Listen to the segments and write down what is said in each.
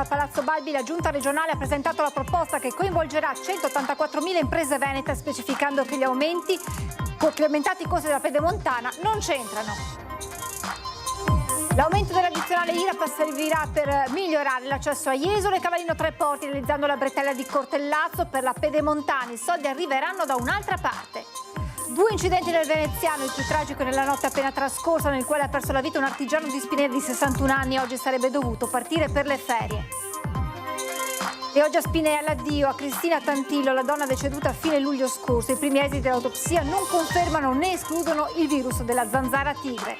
a Palazzo Balbi la Giunta regionale ha presentato la proposta che coinvolgerà 184.000 imprese venete, specificando che gli aumentati costi della pedemontana non c'entrano. L'aumento dell'addizionale IRAP servirà per migliorare l'accesso a Jesolo e Cavallino Tre Porti, realizzando la bretella di Cortellazzo per la pedemontana. I soldi arriveranno da un'altra parte. 2 incidenti nel veneziano, il più tragico nella notte appena trascorsa, nel quale ha perso la vita un artigiano di Spinelli di 61 anni. Oggi sarebbe dovuto partire per le ferie. E oggi a Spinelli addio a Cristina Tantillo, la donna deceduta a fine luglio scorso. I primi esiti dell'autopsia non confermano né escludono il virus della zanzara tigre.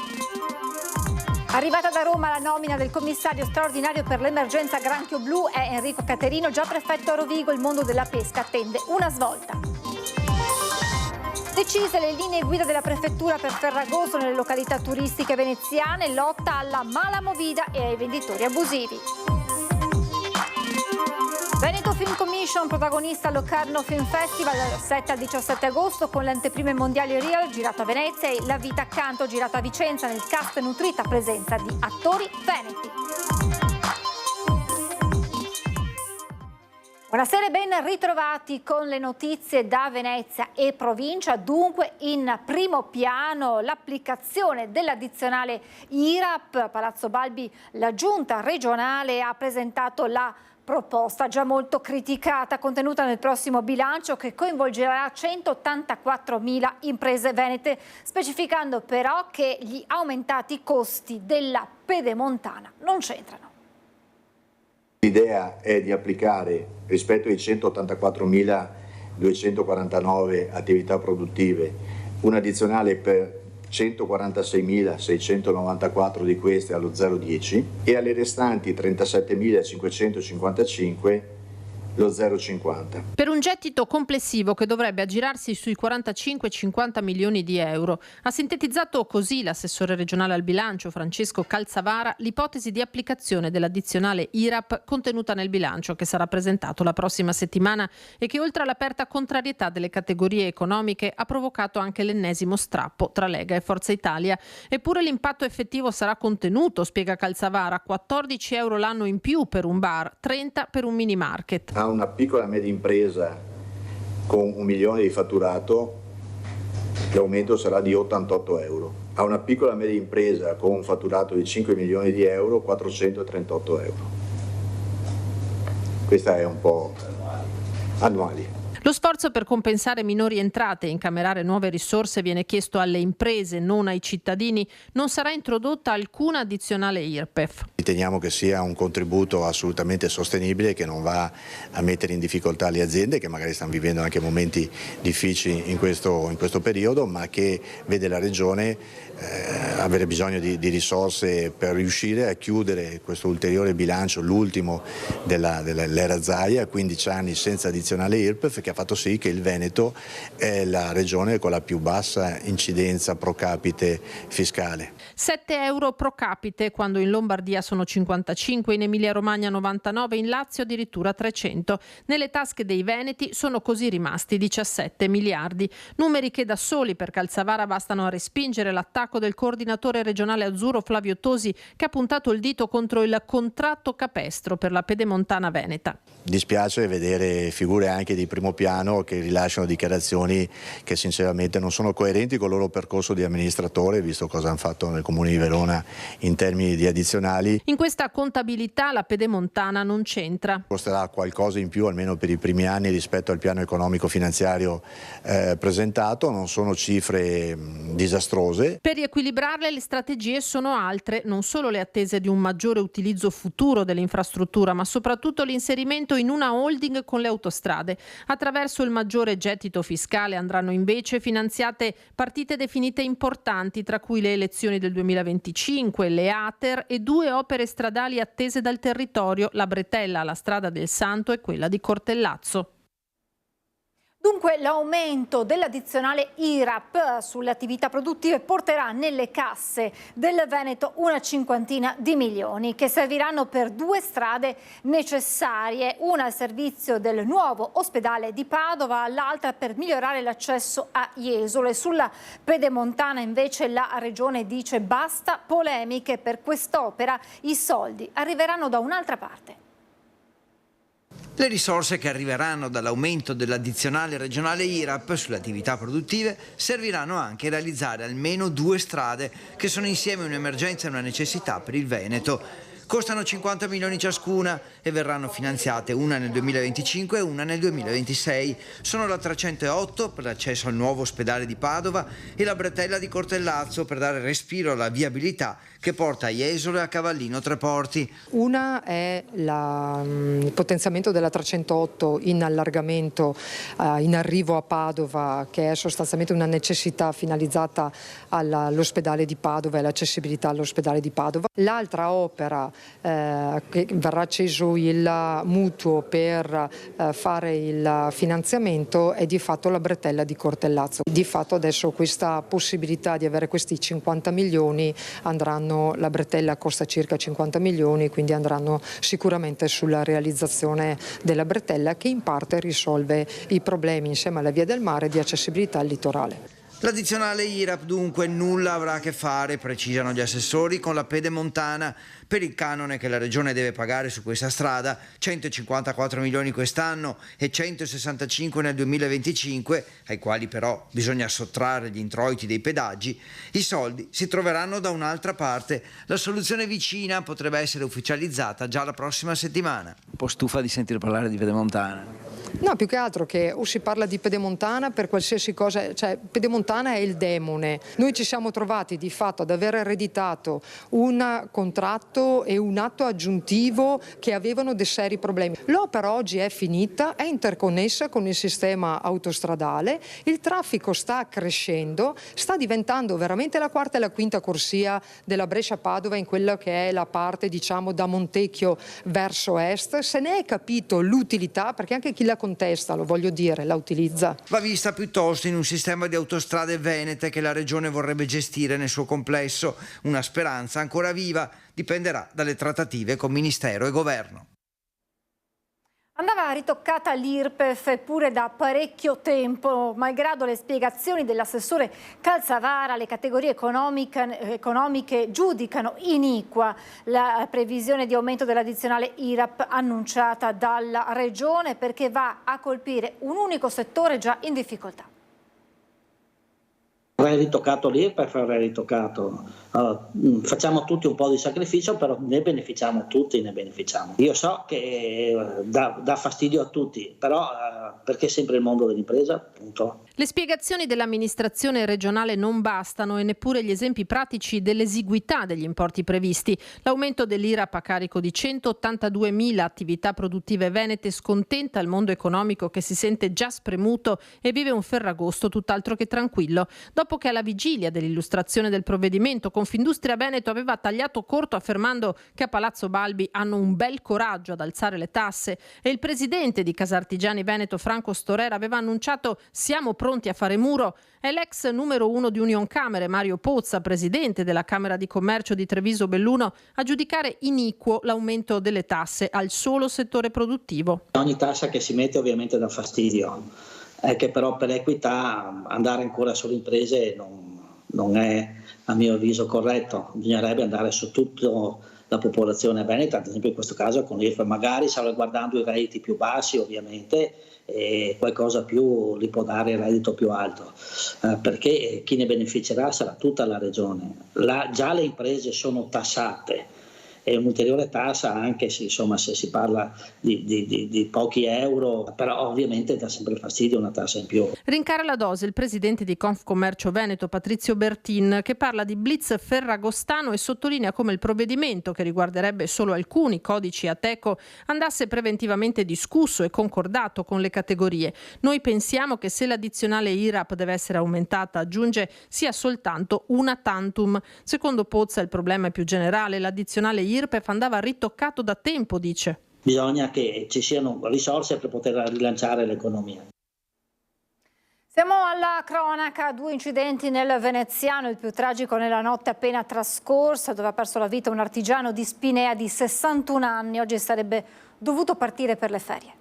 Arrivata da Roma la nomina del commissario straordinario per l'emergenza granchio blu è Enrico Caterino, già prefetto a Rovigo. Il mondo della pesca attende una svolta. Decise le linee guida della prefettura per Ferragosto nelle località turistiche veneziane, lotta alla mala movida e ai venditori abusivi. Veneto Film Commission, protagonista al Locarno Film Festival dal 7 al 17 agosto con le anteprime mondiali Real girato a Venezia e La vita accanto girato a Vicenza, nel cast nutrita presenza di attori veneti. Buonasera e ben ritrovati con le notizie da Venezia e provincia. Dunque in primo piano l'applicazione dell'addizionale IRAP. Palazzo Balbi, la giunta regionale ha presentato la proposta già molto criticata contenuta nel prossimo bilancio che coinvolgerà 184.000 imprese venete, specificando però che gli aumentati costi della pedemontana non c'entrano. L'idea è di applicare rispetto ai 184.249 attività produttive un addizionale per 146.694 di queste allo 0,10 e alle restanti 37.555 lo 0,50. Per un gettito complessivo che dovrebbe aggirarsi sui 45-50 milioni di euro. Ha sintetizzato così l'assessore regionale al bilancio Francesco Calzavara l'ipotesi di applicazione dell'addizionale IRAP contenuta nel bilancio che sarà presentato la prossima settimana e che oltre all'aperta contrarietà delle categorie economiche ha provocato anche l'ennesimo strappo tra Lega e Forza Italia. Eppure l'impatto effettivo sarà contenuto, spiega Calzavara, 14 euro l'anno in più per un bar, 30 per un mini market. A una piccola e media impresa con 1 milione di fatturato l'aumento sarà di 88 euro. A una piccola e media impresa con un fatturato di 5 milioni di euro 438 euro. Questa è un po' annuali. Lo sforzo per compensare minori entrate e incamerare nuove risorse viene chiesto alle imprese, non ai cittadini. Non sarà introdotta alcuna addizionale IRPEF. Riteniamo che sia un contributo assolutamente sostenibile che non va a mettere in difficoltà le aziende che magari stanno vivendo anche momenti difficili in questo periodo, ma che vede la Regione avere bisogno di risorse per riuscire a chiudere questo ulteriore bilancio, l'ultimo dell'era Zaia, 15 anni senza addizionale IRPEF, che ha fatto sì che il Veneto è la regione con la più bassa incidenza pro capite fiscale. 7 euro pro capite quando in Lombardia sono 55, in Emilia Romagna 99, in Lazio addirittura 300. Nelle tasche dei veneti sono così rimasti 17 miliardi. Numeri che da soli per Calzavara bastano a respingere l'attacco del coordinatore regionale azzurro Flavio Tosi, che ha puntato il dito contro il contratto capestro per la pedemontana veneta. Dispiace vedere figure anche di primo piano che rilasciano dichiarazioni che sinceramente non sono coerenti con il loro percorso di amministratore, visto cosa hanno fatto nel comune di Verona in termini di addizionali. In questa contabilità la pedemontana non c'entra. Costerà qualcosa in più almeno per i primi anni rispetto al piano economico finanziario presentato, non sono cifre disastrose. Per riequilibrarle le strategie sono altre, non solo le attese di un maggiore utilizzo futuro dell'infrastruttura, ma soprattutto l'inserimento in una holding con le autostrade. Attraverso il maggiore gettito fiscale andranno invece finanziate partite definite importanti, tra cui le elezioni del 2025, le ATER e 2 opere stradali attese dal territorio, la Bretella, la strada del Santo e quella di Cortellazzo. Dunque l'aumento dell'addizionale IRAP sulle attività produttive porterà nelle casse del Veneto una cinquantina di milioni che serviranno per 2 strade necessarie, una al servizio del nuovo ospedale di Padova, l'altra per migliorare l'accesso a Jesolo. E sulla pedemontana invece la Regione dice basta polemiche per quest'opera, i soldi arriveranno da un'altra parte. Le risorse che arriveranno dall'aumento dell'addizionale regionale IRAP sulle attività produttive serviranno anche a realizzare almeno 2 strade che sono insieme un'emergenza e una necessità per il Veneto. Costano 50 milioni ciascuna e verranno finanziate una nel 2025 e una nel 2026. Sono la 308 per l'accesso al nuovo ospedale di Padova e la bretella di Cortellazzo per dare respiro alla viabilità che porta a Jesolo e a Cavallino Treporti. Una è il potenziamento della 308 in allargamento in arrivo a Padova, che è sostanzialmente una necessità finalizzata all'ospedale di Padova e all'accessibilità all'ospedale di Padova. L'altra opera che verrà acceso il mutuo per fare il finanziamento è di fatto la bretella di Cortellazzo. Di fatto adesso questa possibilità di avere questi 50 milioni andranno, la bretella costa circa 50 milioni, quindi andranno sicuramente sulla realizzazione della bretella, che in parte risolve i problemi insieme alla via del mare di accessibilità al litorale. L'addizionale IRAP dunque nulla avrà a che fare, precisano gli assessori, con la pedemontana per il canone che la Regione deve pagare su questa strada, 154 milioni quest'anno e 165 nel 2025, ai quali però bisogna sottrarre gli introiti dei pedaggi. I soldi si troveranno da un'altra parte. La soluzione vicina potrebbe essere ufficializzata già la prossima settimana. Un po' stufa di sentire parlare di pedemontana. No, più che altro che o si parla di pedemontana per qualsiasi cosa, cioè pedemontana è il demone. Noi ci siamo trovati di fatto ad aver ereditato un contratto e un atto aggiuntivo che avevano dei seri problemi. L'opera oggi è finita, è interconnessa con il sistema autostradale, il traffico sta crescendo, sta diventando veramente la quarta e la quinta corsia della Brescia-Padova in quella che è la parte, diciamo, da Montecchio verso est. Se ne è capito l'utilità, perché anche chi la contesta, lo voglio dire, la utilizza. Va vista piuttosto in un sistema di autostrade venete che la Regione vorrebbe gestire nel suo complesso. Una speranza ancora viva, dipenderà dalle trattative con Ministero e Governo. Andava ritoccata l'IRPEF eppure da parecchio tempo, malgrado le spiegazioni dell'assessore Calzavara. Le categorie economiche giudicano iniqua la previsione di aumento dell'addizionale IRAP annunciata dalla Regione, perché va a colpire un unico settore già in difficoltà. Avrei ritoccato l'IRPEF, avrei ritoccato. Facciamo tutti un po' di sacrificio, però ne beneficiamo tutti, ne beneficiamo. Io so che dà fastidio a tutti, però perché sempre il mondo dell'impresa, punto. Le spiegazioni dell'amministrazione regionale non bastano e neppure gli esempi pratici dell'esiguità degli importi previsti. L'aumento dell'IRAP a carico di 182.000 attività produttive venete scontenta il mondo economico, che si sente già spremuto e vive un Ferragosto tutt'altro che tranquillo. Dopo che alla vigilia dell'illustrazione del provvedimento Confindustria Veneto aveva tagliato corto affermando che a Palazzo Balbi hanno un bel coraggio ad alzare le tasse, e il presidente di Casartigiani Veneto Franco Storera aveva annunciato siamo pronti a fare muro, è l'ex numero 1 di Unioncamere Mario Pozza, presidente della Camera di Commercio di Treviso Belluno, a giudicare iniquo l'aumento delle tasse al solo settore produttivo. Ogni tassa che si mette ovviamente dà fastidio, è che però per equità andare ancora sulle imprese non è a mio avviso corretto. Bisognerebbe andare su tutta la popolazione veneta, ad esempio in questo caso con l'IRPEF, magari salvaguardando i redditi più bassi ovviamente, e qualcosa più li può dare il reddito più alto, perché chi ne beneficerà sarà tutta la regione. Già le imprese sono tassate, e un'ulteriore tassa anche se, insomma, se si parla di pochi euro, però ovviamente dà sempre fastidio una tassa in più. Rincara la dose il presidente di Confcommercio Veneto Patrizio Bertin, che parla di blitz ferragostano e sottolinea come il provvedimento, che riguarderebbe solo alcuni codici Ateco, andasse preventivamente discusso e concordato con le categorie. Noi pensiamo che se l'addizionale IRAP deve essere aumentata, aggiunge, sia soltanto una tantum. Secondo Pozza il problema è più generale, l'addizionale IRPEF andava ritoccato da tempo, dice. Bisogna che ci siano risorse per poter rilanciare l'economia. Siamo alla cronaca, 2 incidenti nel Veneziano, il più tragico nella notte appena trascorsa, dove ha perso la vita un artigiano di Spinea di 61 anni, oggi sarebbe dovuto partire per le ferie.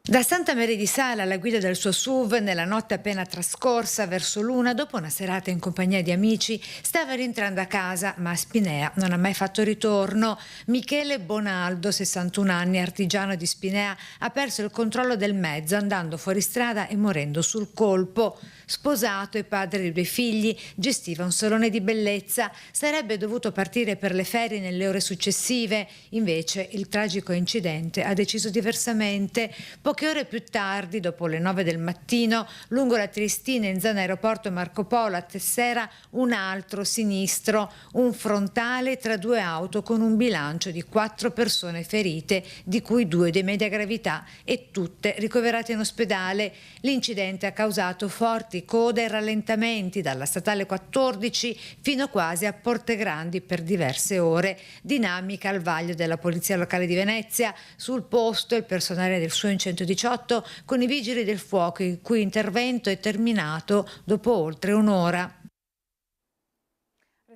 Da Santa Maria di Sala, alla guida del suo SUV, nella notte appena trascorsa verso l'una, dopo una serata in compagnia di amici, stava rientrando a casa, ma a Spinea non ha mai fatto ritorno. Michele Bonaldo, 61 anni, artigiano di Spinea, ha perso il controllo del mezzo andando fuori strada e morendo sul colpo. Sposato e padre di 2 figli, gestiva un salone di bellezza, sarebbe dovuto partire per le ferie nelle ore successive, invece il tragico incidente ha deciso diversamente. Poche ore più tardi, dopo le 9 del mattino, lungo la Triestina in zona aeroporto Marco Polo a Tessera, un altro sinistro, un frontale tra 2 auto con un bilancio di 4 persone ferite, di cui 2 di media gravità e tutte ricoverate in ospedale. L'incidente ha causato forti code e rallentamenti dalla statale 14 fino quasi a Portegrandi per diverse ore. Dinamica al vaglio della Polizia Locale di Venezia, sul posto il personale del SUEN 118 con i vigili del fuoco, il cui intervento è terminato dopo oltre un'ora.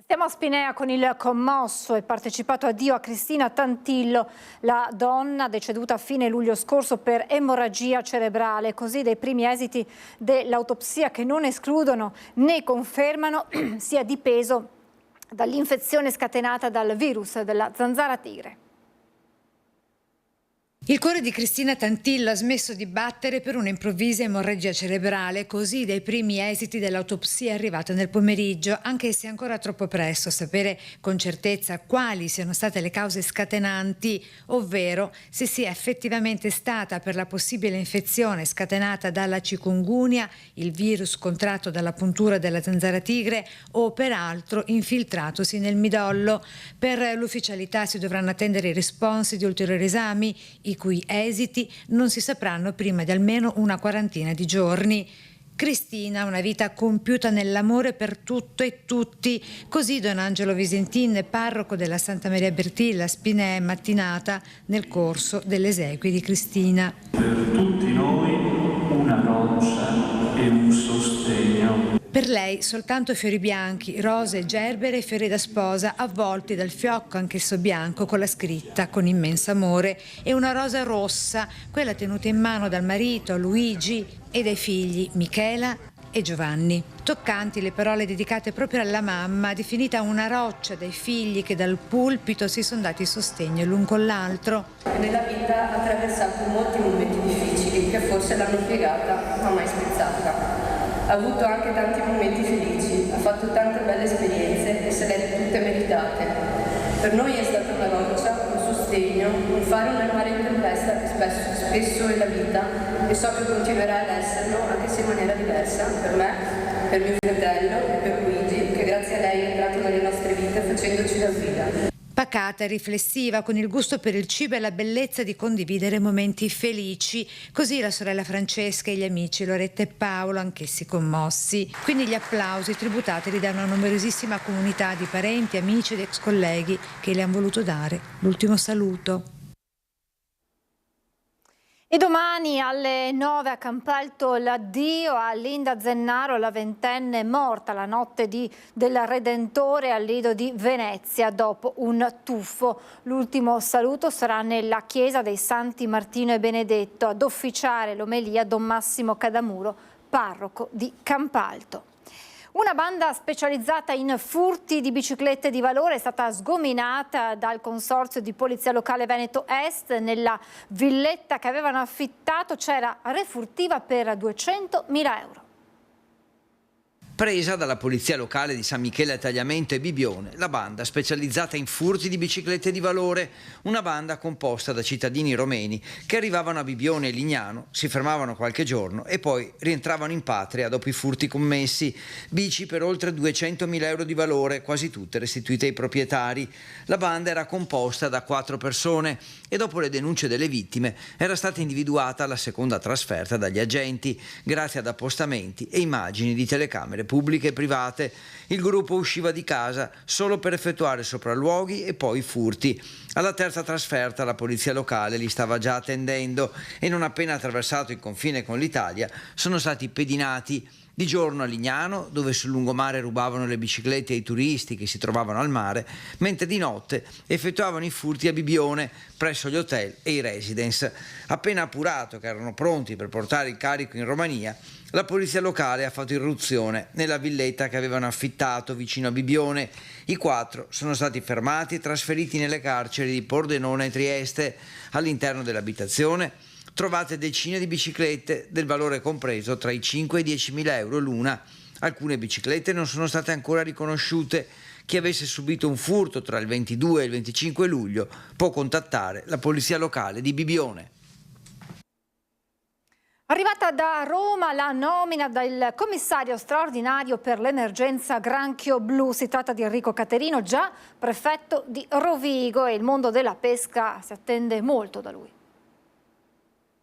Stiamo a Spinea con il commosso e partecipato addio a Cristina Tantillo, la donna deceduta a fine luglio scorso per emorragia cerebrale. Così dei primi esiti dell'autopsia, che non escludono né confermano sia dipeso dall'infezione scatenata dal virus della zanzara tigre. Il cuore di Cristina Tantillo ha smesso di battere per un'improvvisa emorragia cerebrale, così dai primi esiti dell'autopsia arrivata nel pomeriggio, anche se è ancora troppo presto a sapere con certezza quali siano state le cause scatenanti, ovvero se sia effettivamente stata per la possibile infezione scatenata dalla chikungunya, il virus contratto dalla puntura della zanzara tigre, o peraltro infiltratosi nel midollo. Per l'ufficialità si dovranno attendere i responsi di ulteriori esami, i cui esiti non si sapranno prima di almeno una quarantina di giorni. Cristina, una vita compiuta nell'amore per tutto e tutti, così Don Angelo Visentin, parroco della Santa Maria Bertilla, Spinea, è mattinata nel corso delle esequie di Cristina. Per tutti noi una roccia e un sostegno. Per lei soltanto fiori bianchi, rose, gerbere e fiori da sposa avvolti dal fiocco anch'esso bianco con la scritta "con immenso amore", e una rosa rossa, quella tenuta in mano dal marito Luigi e dai figli Michela e Giovanni. Toccanti le parole dedicate proprio alla mamma, definita una roccia dai figli che dal pulpito si sono dati sostegno l'un con l'altro. Nella vita ha attraversato molti momenti difficili che forse l'hanno piegata ma mai spezzata. Ha avuto anche tanti momenti felici, ha fatto tante belle esperienze e se le ha tutte meritate. Per noi è stata una roccia, un sostegno, un fare nel mare in tempesta che spesso è la vita, e so che continuerà ad esserlo anche se in maniera diversa, per me, per mio fratello e per Luigi, che grazie a lei è entrato nelle nostre vite facendoci da guida. Pacata e riflessiva, con il gusto per il cibo e la bellezza di condividere momenti felici. Così la sorella Francesca e gli amici Loretta e Paolo, anch'essi commossi. Quindi gli applausi tributateli da una numerosissima comunità di parenti, amici ed ex colleghi che le hanno voluto dare l'ultimo saluto. E domani alle 9 a Campalto l'addio a Linda Zennaro, la ventenne morta la notte del Redentore al Lido di Venezia dopo un tuffo. L'ultimo saluto sarà nella chiesa dei Santi Martino e Benedetto. Ad officiare l'omelia Don Massimo Cadamuro, parroco di Campalto. Una banda specializzata in furti di biciclette di valore è stata sgominata dal Consorzio di Polizia Locale Veneto Est. Nella villetta che avevano affittato c'era refurtiva per 200.000 euro. Presa dalla polizia locale di San Michele a Tagliamento e Bibione, la banda specializzata in furti di biciclette di valore, una banda composta da cittadini romeni che arrivavano a Bibione e Lignano, si fermavano qualche giorno e poi rientravano in patria dopo i furti commessi. Bici per oltre 200.000 euro di valore, quasi tutte restituite ai proprietari. La banda era composta da 4 persone e dopo le denunce delle vittime era stata individuata la seconda trasferta dagli agenti grazie ad appostamenti e immagini di telecamere pubbliche e private. Il gruppo usciva di casa solo per effettuare sopralluoghi e poi furti. Alla terza trasferta la polizia locale li stava già attendendo e non appena attraversato il confine con l'Italia sono stati pedinati. Di giorno a Lignano, dove sul lungomare rubavano le biciclette ai turisti che si trovavano al mare, mentre di notte effettuavano i furti a Bibione, presso gli hotel e i residence. Appena appurato che erano pronti per portare il carico in Romania, la polizia locale ha fatto irruzione nella villetta che avevano affittato vicino a Bibione. I 4 sono stati fermati e trasferiti nelle carceri di Pordenone e Trieste. All'interno dell'abitazione trovate decine di biciclette del valore compreso tra i 5 e i 10.000 euro l'una. Alcune biciclette non sono state ancora riconosciute. Chi avesse subito un furto tra il 22 e il 25 luglio può contattare la polizia locale di Bibione. Arrivata da Roma la nomina del commissario straordinario per l'emergenza granchio blu. Si tratta di Enrico Caterino, già prefetto di Rovigo, e il mondo della pesca si attende molto da lui.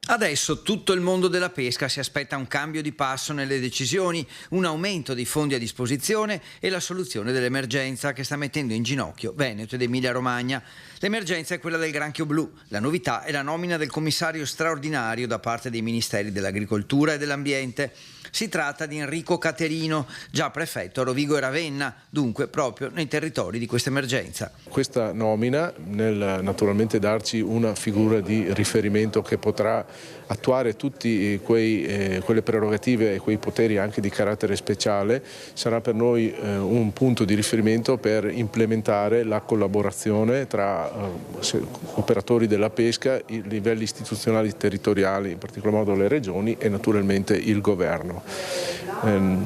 Adesso tutto il mondo della pesca si aspetta un cambio di passo nelle decisioni, un aumento dei fondi a disposizione e la soluzione dell'emergenza che sta mettendo in ginocchio Veneto ed Emilia-Romagna. L'emergenza è quella del granchio blu. La novità è la nomina del commissario straordinario da parte dei ministeri dell'Agricoltura e dell'Ambiente. Si tratta di Enrico Caterino, già prefetto a Rovigo e Ravenna, dunque proprio nei territori di questa emergenza. Questa nomina, nel naturalmente darci una figura di riferimento che potrà attuare tutte quelle prerogative e quei poteri anche di carattere speciale, sarà per noi un punto di riferimento per implementare la collaborazione tra operatori della pesca, i livelli istituzionali territoriali, in particolar modo le regioni e naturalmente il governo.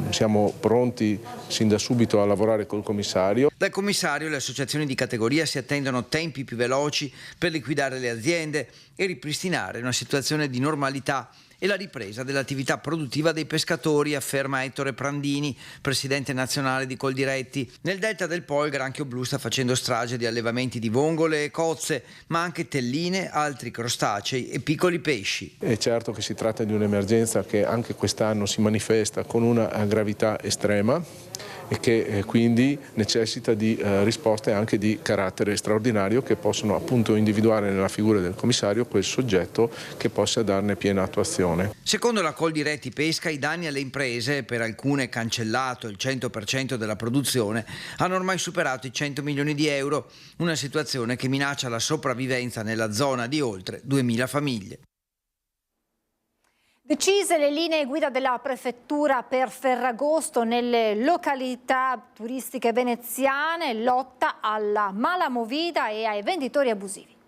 Siamo pronti sin da subito a lavorare col commissario. Dal commissario le associazioni di categoria si attendono tempi più veloci per liquidare le aziende e ripristinare una situazione di normalità e la ripresa dell'attività produttiva dei pescatori, afferma Ettore Prandini, presidente nazionale di Coldiretti. Nel delta del Po il granchio blu sta facendo strage di allevamenti di vongole e cozze, ma anche telline, altri crostacei e piccoli pesci. È certo che si tratta di un'emergenza che anche quest'anno si manifesta con una gravità estrema e che quindi necessita di risposte anche di carattere straordinario che possono appunto individuare nella figura del commissario quel soggetto che possa darne piena attuazione. Secondo la Coldiretti Pesca, i danni alle imprese, per alcune cancellato il 100% della produzione, hanno ormai superato i 100 milioni di euro, una situazione che minaccia la sopravvivenza nella zona di oltre 2.000 famiglie. Decise le linee guida della prefettura per Ferragosto nelle località turistiche veneziane, lotta alla mala movida e ai venditori abusivi.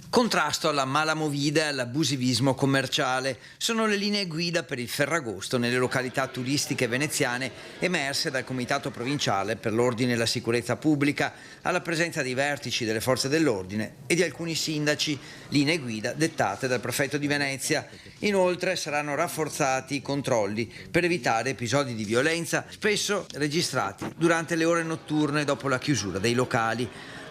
Contrasto alla mala movida e all'abusivismo commerciale sono le linee guida per il Ferragosto nelle località turistiche veneziane emerse dal Comitato Provinciale per l'Ordine e la Sicurezza Pubblica alla presenza dei vertici delle forze dell'ordine e di alcuni sindaci, linee guida dettate dal prefetto di Venezia. Inoltre saranno rafforzati i controlli per evitare episodi di violenza spesso registrati durante le ore notturne dopo la chiusura dei locali.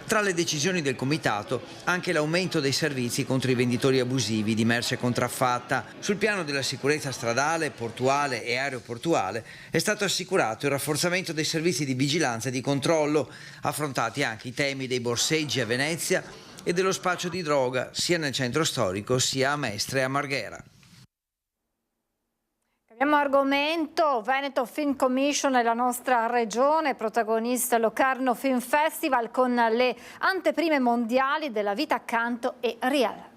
Tra le decisioni del comitato anche l'aumento dei servizi contro i venditori abusivi di merce contraffatta. Sul piano della sicurezza stradale, portuale e aeroportuale è stato assicurato il rafforzamento dei servizi di vigilanza e di controllo, affrontati anche i temi dei borseggi a Venezia e dello spaccio di droga sia nel centro storico sia a Mestre e a Marghera. Cambiamo argomento. Veneto Film Commission è la nostra regione, protagonista Locarno Film Festival con le anteprime mondiali della Vita accanto e Real.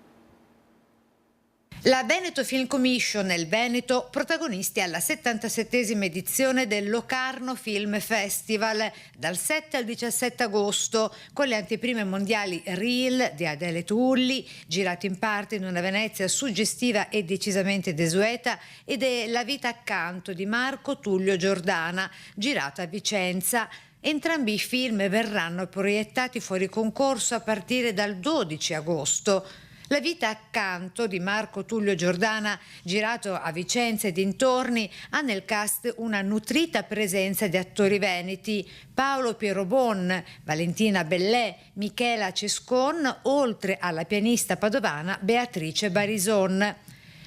La Veneto Film Commission e il Veneto protagonisti alla 77esima edizione del Locarno Film Festival dal 7 al 17 agosto con le anteprime mondiali Reel di Adele Tulli, girato in parte in una Venezia suggestiva e decisamente desueta, ed è La Vita accanto di Marco Tullio Giordana, girato a Vicenza. Entrambi i film verranno proiettati fuori concorso a partire dal 12 agosto. La Vita accanto di Marco Tullio Giordana, girato a Vicenza e dintorni, ha nel cast una nutrita presenza di attori veneti: Paolo Pierobon, Valentina Bellè, Michela Cescon, oltre alla pianista padovana Beatrice Barison.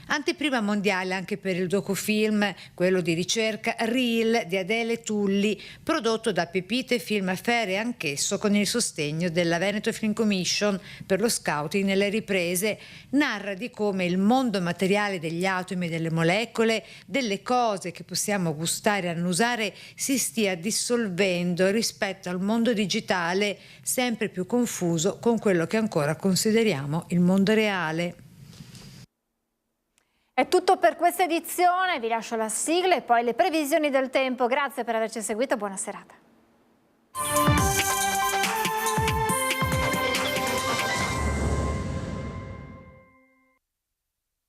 Anteprima mondiale anche per il docufilm, quello di ricerca Reel di Adele Tulli, prodotto da Pepite Film Affaire, anch'esso con il sostegno della Veneto Film Commission per lo scouting nelle riprese. Narra di come il mondo materiale degli atomi e delle molecole, delle cose che possiamo gustare e annusare, si stia dissolvendo rispetto al mondo digitale, sempre più confuso con quello che ancora consideriamo il mondo reale. È tutto per questa edizione, vi lascio la sigla e poi le previsioni del tempo. Grazie per averci seguito, buona serata.